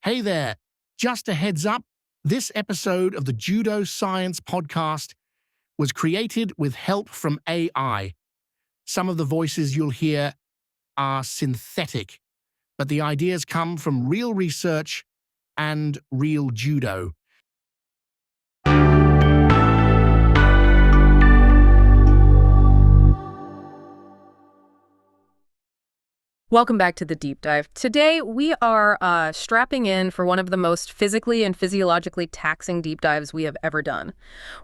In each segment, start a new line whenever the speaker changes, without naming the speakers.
Hey there, just a heads up, this episode of the Judo Science Podcast was created with help from AI. Some of the voices you'll hear are synthetic, but the ideas come from real research and real judo.
Welcome back to the deep dive. Today, we are strapping in for one of the most physically and physiologically taxing deep dives we have ever done.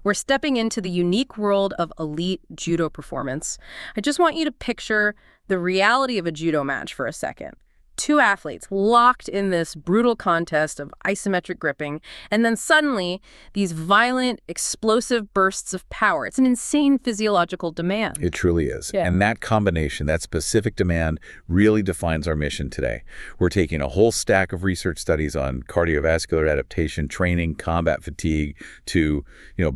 We're stepping into the unique world of elite judo performance. I just want you to picture the reality of a judo match for a second. Two athletes locked in this brutal contest of isometric gripping, and then suddenly these violent, explosive bursts of power. It's an insane physiological demand.
It truly is.
Yeah.
And that combination, that specific demand, really defines our mission today. We're taking a whole stack of research studies on cardiovascular adaptation, training, combat fatigue to,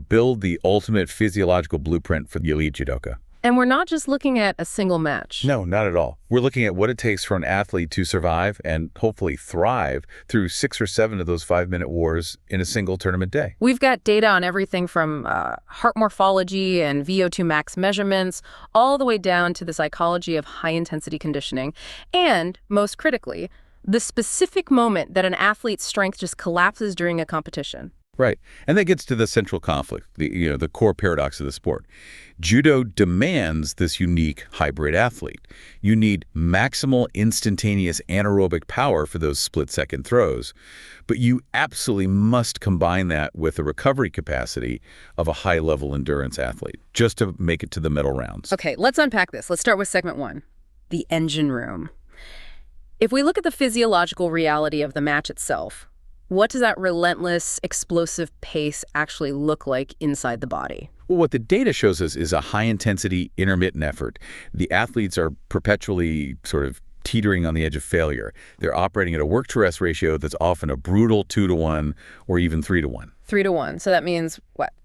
build the ultimate physiological blueprint for the elite judoka.
And we're not just looking at a single match.
No, not at all. We're looking at what it takes for an athlete to survive and hopefully thrive through 6 or 7 of those 5-minute wars in a single tournament day.
We've got data on everything from heart morphology and VO2 max measurements, all the way down to the psychology of high-intensity conditioning. And, most critically, the specific moment that an athlete's strength just collapses during a competition.
Right. And that gets to the central conflict, the core paradox of the sport. Judo demands this unique hybrid athlete. You need maximal instantaneous anaerobic power for those split-second throws, but you absolutely must combine that with the recovery capacity of a high-level endurance athlete just to make it to the medal rounds.
Okay, let's unpack this. Let's start with segment 1, the engine room. If we look at the physiological reality of the match itself, what does that relentless, explosive pace actually look like inside the body?
Well, what the data shows us is a high-intensity, intermittent effort. The athletes are perpetually sort of teetering on the edge of failure. They're operating at a work-to-rest ratio that's often a brutal 2-to-1 or even 3-to-1.
3-to-1. So that means,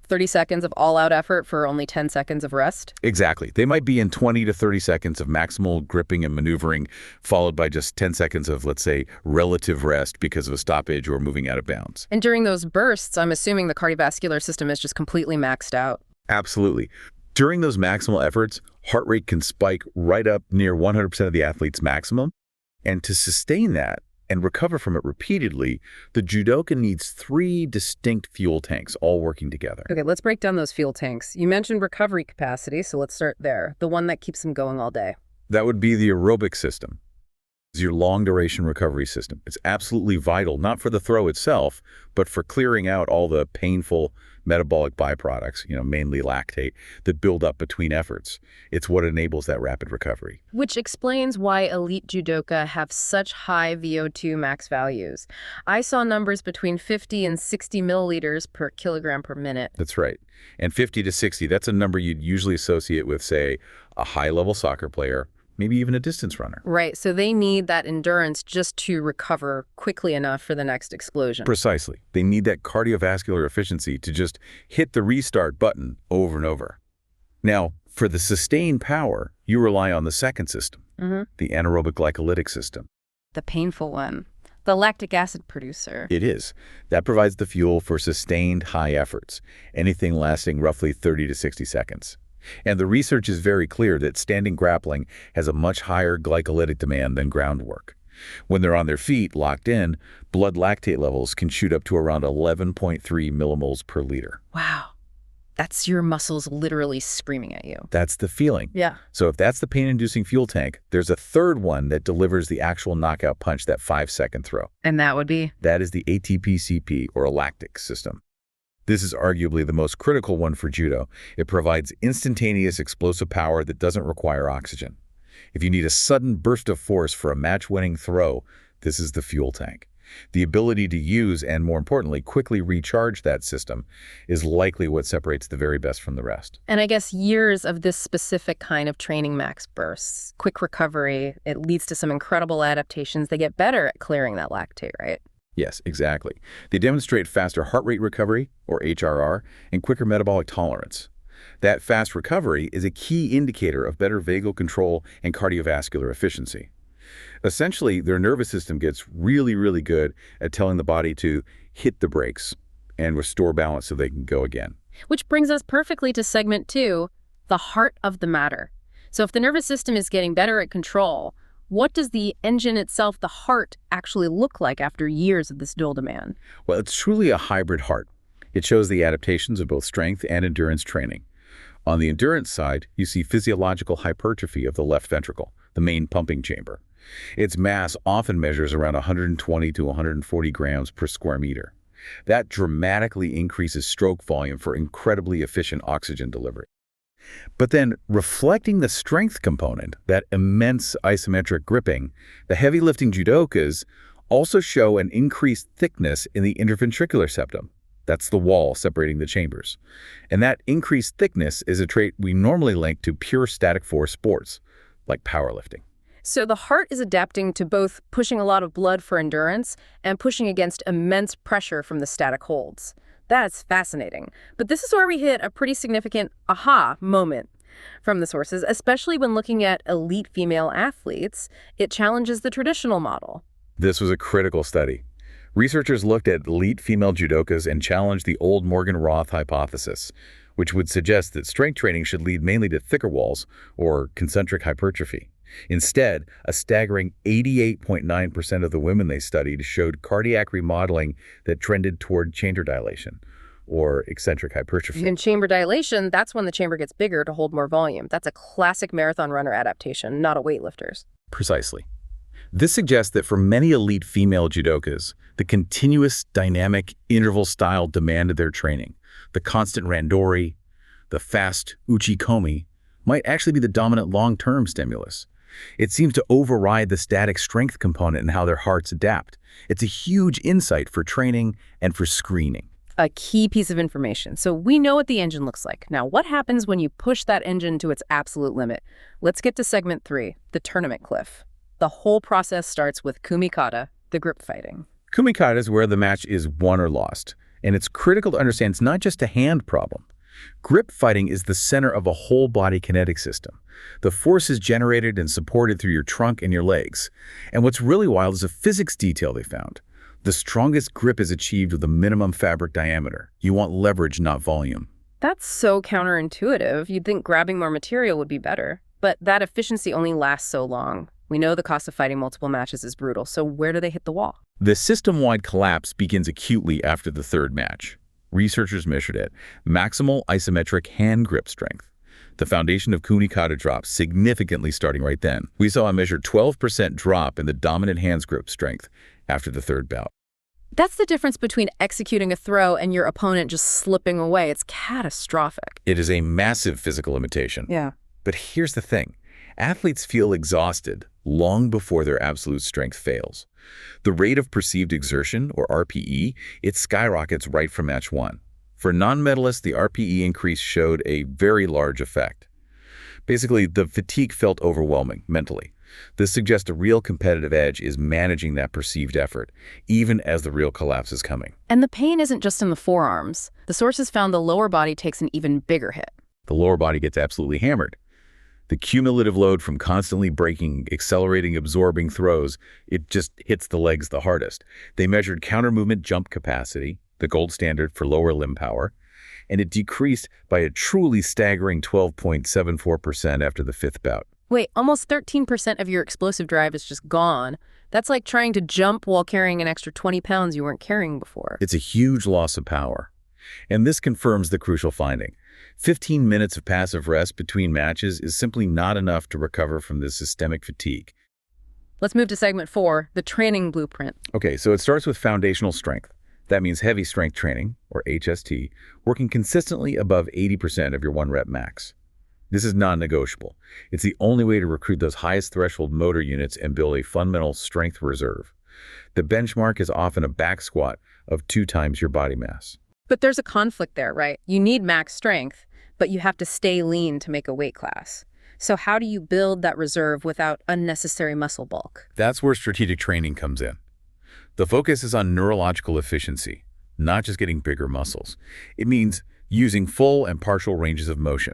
30 seconds of all-out effort for only 10 seconds of rest?
Exactly. They might be in 20 to 30 seconds of maximal gripping and maneuvering, followed by just 10 seconds of, let's say, relative rest because of a stoppage or moving out of bounds.
And during those bursts, I'm assuming the cardiovascular system is just completely maxed out.
Absolutely. During those maximal efforts, heart rate can spike right up near 100% of the athlete's maximum. And to sustain that and recover from it repeatedly, the judoka needs 3 distinct fuel tanks all working together.
Okay, let's break down those fuel tanks. You mentioned recovery capacity, so let's start there. The one that keeps them going all day.
That would be the aerobic system. It's your long-duration recovery system. It's absolutely vital, not for the throw itself, but for clearing out all the painful metabolic byproducts, mainly lactate, that build up between efforts. It's what enables that rapid recovery.
Which explains why elite judoka have such high VO2 max values. I saw numbers between 50 and 60 milliliters per kilogram per minute.
That's right. And 50 to 60, that's a number you'd usually associate with, say, a high-level soccer player, maybe even a distance runner.
Right, so they need that endurance just to recover quickly enough for the next explosion.
Precisely. They need that cardiovascular efficiency to just hit the restart button over and over. Now, for the sustained power, you rely on the second system, the anaerobic glycolytic system.
The painful one. The lactic acid producer.
It is. That provides the fuel for sustained high efforts, anything lasting roughly 30 to 60 seconds. And the research is very clear that standing grappling has a much higher glycolytic demand than groundwork. When they're on their feet, locked in, blood lactate levels can shoot up to around 11.3 millimoles per liter.
Wow. That's your muscles literally screaming at you.
That's the feeling.
Yeah.
So if that's the pain-inducing fuel tank, there's a third one that delivers the actual knockout punch, that 5-second throw.
And that would be?
That is the ATP-CP, or a lactic system. This is arguably the most critical one for judo. It provides instantaneous explosive power that doesn't require oxygen. If you need a sudden burst of force for a match-winning throw, this is the fuel tank. The ability to use and, more importantly, quickly recharge that system is likely what separates the very best from the rest.
And I guess years of this specific kind of training max bursts, quick recovery, it leads to some incredible adaptations. They get better at clearing that lactate, right?
Yes, exactly. They demonstrate faster heart rate recovery, or HRR, and quicker metabolic tolerance. That fast recovery is a key indicator of better vagal control and cardiovascular efficiency. Essentially, their nervous system gets really, really good at telling the body to hit the brakes and restore balance so they can go again.
Which brings us perfectly to segment 2, the heart of the matter. So if the nervous system is getting better at control, what does the engine itself, the heart, actually look like after years of this dual demand?
Well, it's truly a hybrid heart. It shows the adaptations of both strength and endurance training. On the endurance side, you see physiological hypertrophy of the left ventricle, the main pumping chamber. Its mass often measures around 120 to 140 grams per square meter. That dramatically increases stroke volume for incredibly efficient oxygen delivery. But then, reflecting the strength component, that immense isometric gripping, the heavy lifting judokas also show an increased thickness in the interventricular septum. That's the wall separating the chambers. And that increased thickness is a trait we normally link to pure static force sports, like powerlifting.
So the heart is adapting to both pushing a lot of blood for endurance and pushing against immense pressure from the static holds. That's fascinating. But this is where we hit a pretty significant aha moment from the sources, especially when looking at elite female athletes. It challenges the traditional model.
This was a critical study. Researchers looked at elite female judokas and challenged the old Morgan-Roth hypothesis, which would suggest that strength training should lead mainly to thicker walls or concentric hypertrophy. Instead, a staggering 88.9% of the women they studied showed cardiac remodeling that trended toward chamber dilation, or eccentric hypertrophy.
In chamber dilation, that's when the chamber gets bigger to hold more volume. That's a classic marathon runner adaptation, not a weightlifter's.
Precisely. This suggests that for many elite female judokas, the continuous, dynamic, interval-style demand of their training, the constant randori, the fast uchikomi, might actually be the dominant long-term stimulus. It seems to override the static strength component in how their hearts adapt. It's a huge insight for training and for screening.
A key piece of information. So we know what the engine looks like. Now, what happens when you push that engine to its absolute limit? Let's get to segment 3, the tournament cliff. The whole process starts with kumikata, the grip fighting.
Kumikata is where the match is won or lost, and it's critical to understand it's not just a hand problem. Grip fighting is the center of a whole body kinetic system. The force is generated and supported through your trunk and your legs. And what's really wild is a physics detail they found. The strongest grip is achieved with a minimum fabric diameter. You want leverage, not volume.
That's so counterintuitive. You'd think grabbing more material would be better. But that efficiency only lasts so long. We know the cost of fighting multiple matches is brutal, so where do they hit the wall?
The system-wide collapse begins acutely after the third match. Researchers measured it. Maximal isometric hand grip strength. The foundation of kumikata drops significantly starting right then. We saw a measured 12% drop in the dominant hand's grip strength after the third bout.
That's the difference between executing a throw and your opponent just slipping away. It's catastrophic.
It is a massive physical limitation.
Yeah.
But here's the thing. Athletes feel exhausted long before their absolute strength fails. The rate of perceived exertion, or RPE, it skyrockets right from match 1. For non-medalists, the RPE increase showed a very large effect. Basically, the fatigue felt overwhelming mentally. This suggests a real competitive edge is managing that perceived effort, even as the real collapse is coming.
And the pain isn't just in the forearms. The sources found the lower body takes an even bigger hit.
The lower body gets absolutely hammered. The cumulative load from constantly braking, accelerating, absorbing throws, it just hits the legs the hardest. They measured counter-movement jump capacity, the gold standard for lower limb power, and it decreased by a truly staggering 12.74% after the fifth bout.
Wait, almost 13% of your explosive drive is just gone. That's like trying to jump while carrying an extra 20 pounds you weren't carrying before.
It's a huge loss of power. And this confirms the crucial finding. 15 minutes of passive rest between matches is simply not enough to recover from this systemic fatigue.
Let's move to segment 4, the training blueprint.
Okay, so it starts with foundational strength. That means heavy strength training, or HST, working consistently above 80% of your 1-rep max. This is non-negotiable. It's the only way to recruit those highest threshold motor units and build a fundamental strength reserve. The benchmark is often a back squat of 2 times your body mass.
But there's a conflict there, right? You need max strength, but you have to stay lean to make a weight class. So how do you build that reserve without unnecessary muscle bulk?
That's where strategic training comes in. The focus is on neurological efficiency, not just getting bigger muscles. It means using full and partial ranges of motion,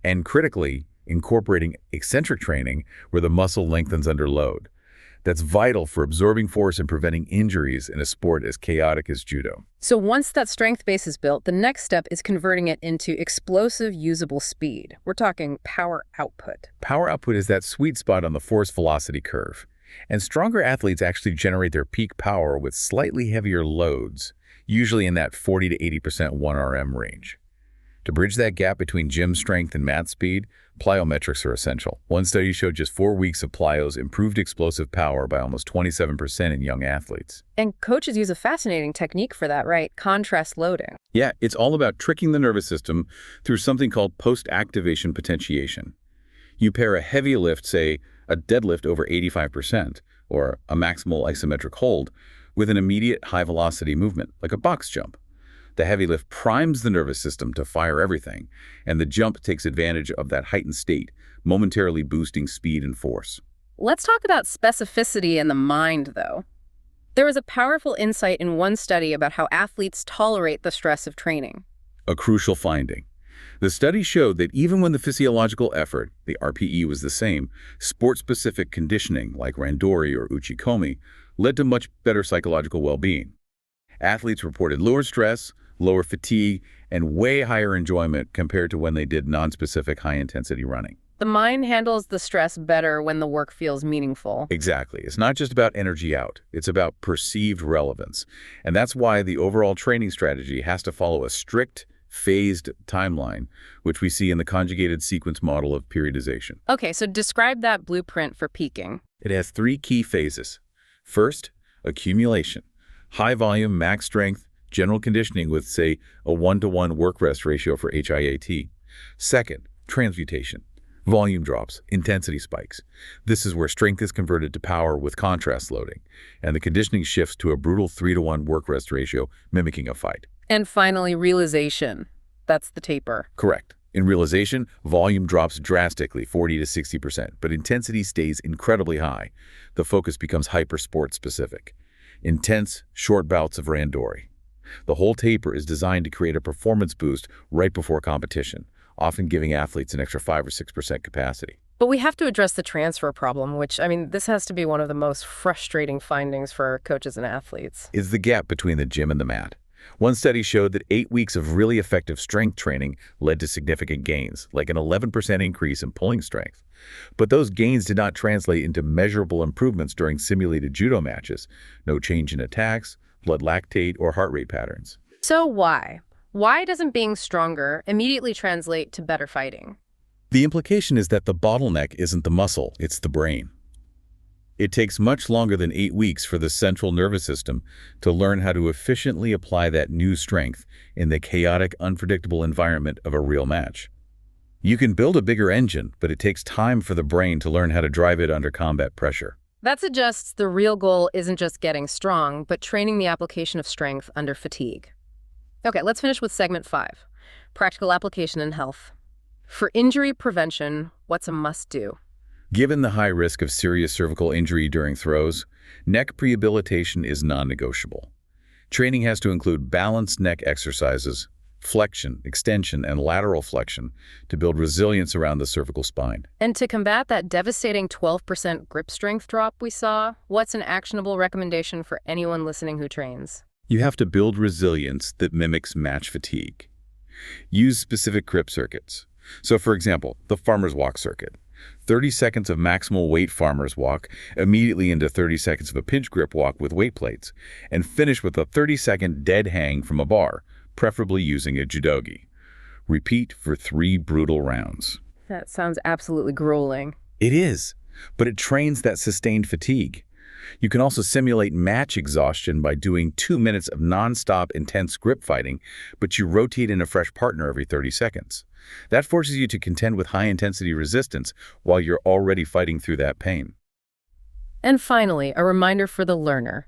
and critically, incorporating eccentric training where the muscle lengthens under load. that's vital for absorbing force and preventing injuries in a sport as chaotic as judo.
So once that strength base is built, the next step is converting it into explosive, usable speed. We're talking power output.
Power output is that sweet spot on the force-velocity curve. And stronger athletes actually generate their peak power with slightly heavier loads, usually in that 40 to 80% 1RM range. To bridge that gap between gym strength and mat speed, plyometrics are essential. One study showed just 4 weeks of plyos improved explosive power by almost 27% in young athletes.
And coaches use a fascinating technique for that, right? Contrast loading.
Yeah, it's all about tricking the nervous system through something called post-activation potentiation. You pair a heavy lift, say a deadlift over 85%, or a maximal isometric hold, with an immediate high-velocity movement, like a box jump. The heavy lift primes the nervous system to fire everything, and the jump takes advantage of that heightened state, momentarily boosting speed and force.
Let's talk about specificity in the mind, though. There was a powerful insight in one study about how athletes tolerate the stress of training.
A crucial finding. The study showed that even when the physiological effort, the RPE, was the same, sport-specific conditioning, like randori or uchikomi, led to much better psychological well-being. Athletes reported lower stress, lower fatigue, and way higher enjoyment compared to when they did non-specific high-intensity running.
The mind handles the stress better when the work feels meaningful.
Exactly. It's not just about energy out. It's about perceived relevance. And that's why the overall training strategy has to follow a strict, phased timeline, which we see in the conjugated sequence model of periodization.
Okay, so describe that blueprint for peaking.
It has 3 key phases. First, accumulation. High volume, max strength, general conditioning with, say, a 1-to-1 work-rest ratio for HIAT. Second, transmutation. Volume drops, intensity spikes. This is where strength is converted to power with contrast loading, and the conditioning shifts to a brutal 3-to-1 work-rest ratio, mimicking a fight.
And finally, realization. That's the taper.
Correct. In realization, volume drops drastically, 40 to 60%, but intensity stays incredibly high. The focus becomes hyper-sport-specific. Intense, short bouts of randori. The whole taper is designed to create a performance boost right before competition, often giving athletes an extra 5 or 6% capacity.
But we have to address the transfer problem, which, this has to be one of the most frustrating findings for coaches and athletes.
Is the gap between the gym and the mat. One study showed that 8 weeks of really effective strength training led to significant gains, like an 11% increase in pulling strength. But those gains did not translate into measurable improvements during simulated judo matches. No change in attacks, blood lactate, or heart rate patterns.
So why? Why doesn't being stronger immediately translate to better fighting?
The implication is that the bottleneck isn't the muscle, it's the brain. It takes much longer than 8 weeks for the central nervous system to learn how to efficiently apply that new strength in the chaotic, unpredictable environment of a real match. You can build a bigger engine, but it takes time for the brain to learn how to drive it under combat pressure.
That suggests the real goal isn't just getting strong, but training the application of strength under fatigue. Okay, let's finish with segment 5, practical application in health. For injury prevention, what's a must-do?
Given the high risk of serious cervical injury during throws, neck rehabilitation is non-negotiable. Training has to include balanced neck exercises, flexion, extension, and lateral flexion to build resilience around the cervical spine.
And to combat that devastating 12% grip strength drop we saw, what's an actionable recommendation for anyone listening who trains?
You have to build resilience that mimics match fatigue. Use specific grip circuits. So, for example, the farmer's walk circuit. 30 seconds of maximal weight farmer's walk, immediately into 30 seconds of a pinch grip walk with weight plates, and finish with a 30-second dead hang from a bar, preferably using a judogi. Repeat for 3 brutal rounds.
That sounds absolutely grueling.
It is, but it trains that sustained fatigue. You can also simulate match exhaustion by doing 2 minutes of non-stop intense grip fighting, but you rotate in a fresh partner every 30 seconds. That forces you to contend with high-intensity resistance while you're already fighting through that pain.
And finally, a reminder for the learner.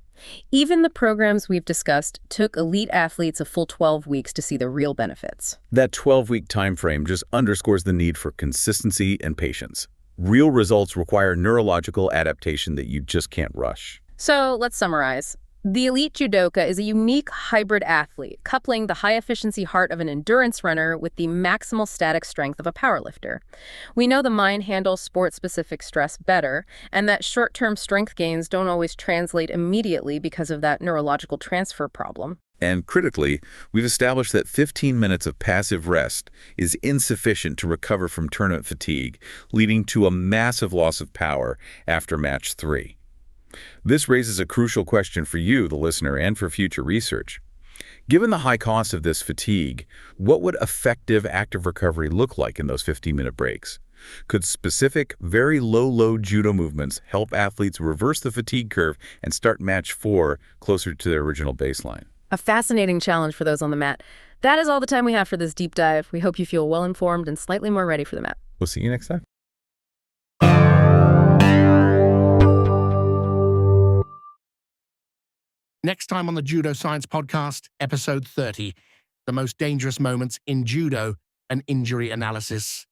Even the programs we've discussed took elite athletes a full 12 weeks to see the real benefits.
That 12-week time frame just underscores the need for consistency and patience. Real results require neurological adaptation that you just can't rush.
So let's summarize. The elite judoka is a unique hybrid athlete, coupling the high-efficiency heart of an endurance runner with the maximal static strength of a powerlifter. We know the mind handles sport-specific stress better, and that short-term strength gains don't always translate immediately because of that neurological transfer problem.
And critically, we've established that 15 minutes of passive rest is insufficient to recover from tournament fatigue, leading to a massive loss of power after match 3. This raises a crucial question for you, the listener, and for future research. Given the high cost of this fatigue, what would effective active recovery look like in those 15-minute breaks? Could specific, very low-load judo movements help athletes reverse the fatigue curve and start match 4 closer to their original baseline?
A fascinating challenge for those on the mat. That is all the time we have for this deep dive. We hope you feel well-informed and slightly more ready for the mat.
We'll see you next time.
Next time on the Judo Science Podcast, episode 30, the most dangerous moments in judo, an injury analysis.